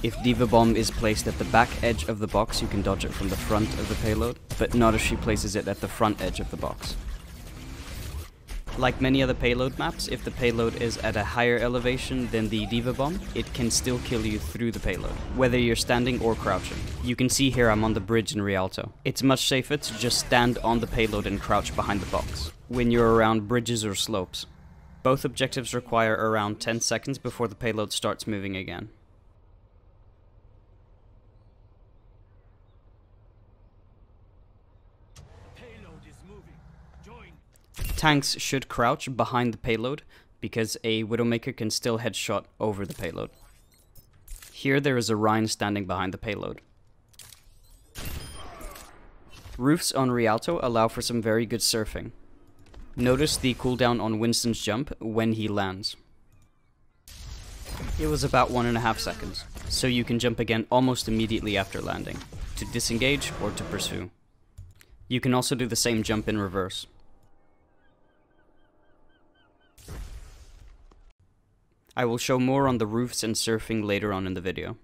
If Diva Bomb is placed at the back edge of the box, you can dodge it from the front of the payload, but not if she places it at the front edge of the box. Like many other payload maps, if the payload is at a higher elevation than the Diva Bomb, it can still kill you through the payload, whether you're standing or crouching. You can see here I'm on the bridge in Rialto. It's much safer to just stand on the payload and crouch behind the box, when you're around bridges or slopes. Both objectives require around 10 seconds before the payload starts moving again. Tanks should crouch behind the payload, because a Widowmaker can still headshot over the payload. Here there is a Rhine standing behind the payload. Roofs on Rialto allow for some very good surfing. Notice the cooldown on Winston's jump when he lands. It was about 1.5 seconds, so you can jump again almost immediately after landing, to disengage or to pursue. You can also do the same jump in reverse. I will show more on the roofs and surfing later on in the video.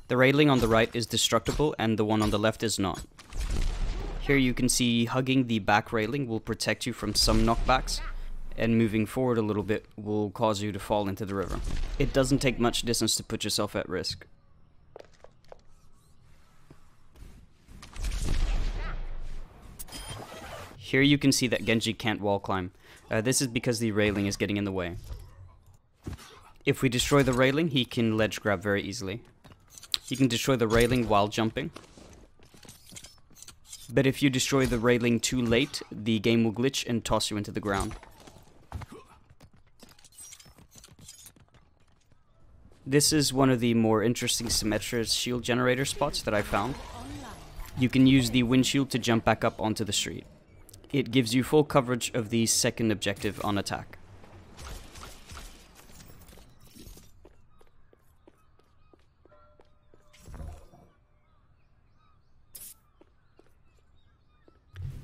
The railing on the right is destructible and the one on the left is not. Here you can see hugging the back railing will protect you from some knockbacks, and moving forward a little bit will cause you to fall into the river. It doesn't take much distance to put yourself at risk. Here you can see that Genji can't wall climb. This is because the railing is getting in the way. If we destroy the railing, he can ledge grab very easily. You can destroy the railing while jumping. But if you destroy the railing too late, the game will glitch and toss you into the ground. This is one of the more interesting Symmetra's shield generator spots that I found. You can use the windshield to jump back up onto the street. It gives you full coverage of the second objective on attack.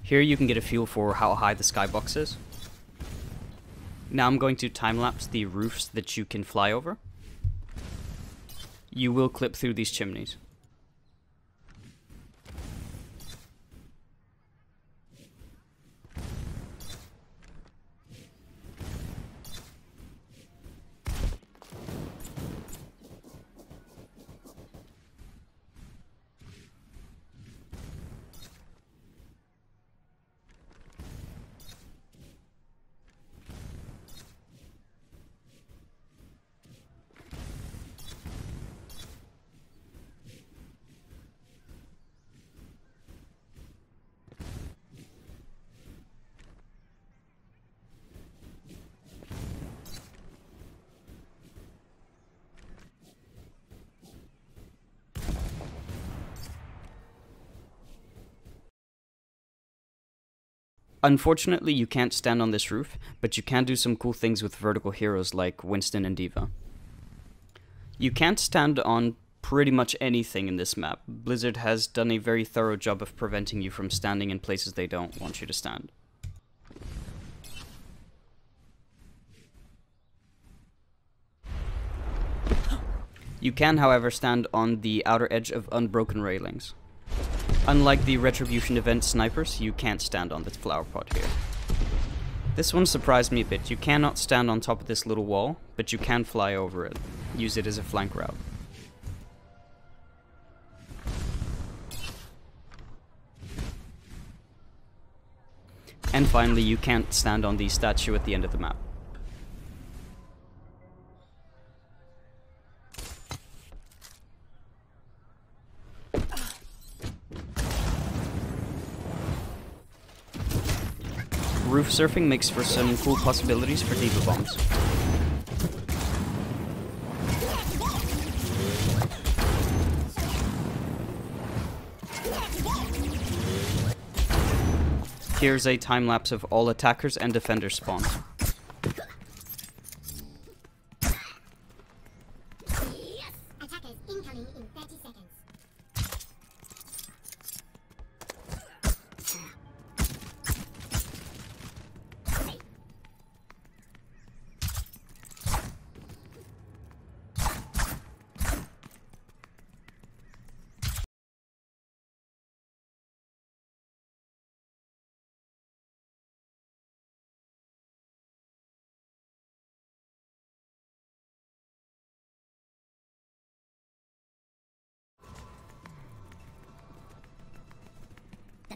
Here you can get a feel for how high the skybox is. Now I'm going to time-lapse the roofs that you can fly over. You will clip through these chimneys. Unfortunately, you can't stand on this roof, but you can do some cool things with vertical heroes like Winston and Diva. You can't stand on pretty much anything in this map. Blizzard has done a very thorough job of preventing you from standing in places they don't want you to stand. You can, however, stand on the outer edge of unbroken railings. Unlike the Retribution event snipers, you can't stand on this flower pot here. This one surprised me a bit. You cannot stand on top of this little wall, but you can fly over it. Use it as a flank route. And finally, you can't stand on the statue at the end of the map. Roof surfing makes for some cool possibilities for Diva bombs. Here's a time lapse of all attackers and defenders spawns.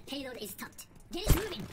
payload is stopped. Get it moving!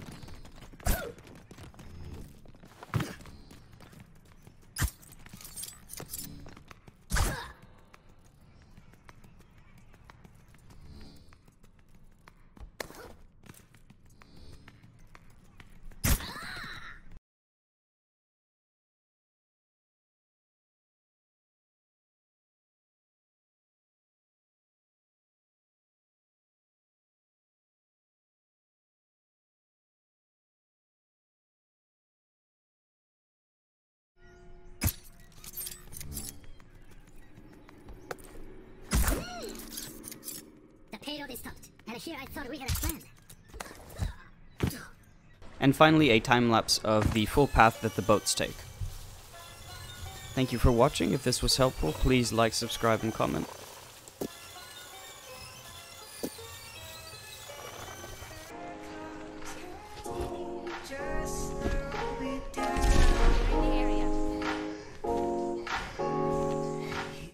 The payload is stopped, and here I thought we had a plan. And finally, a time-lapse of the full path that the boats take. Thank you for watching. If this was helpful, please like, subscribe, and comment.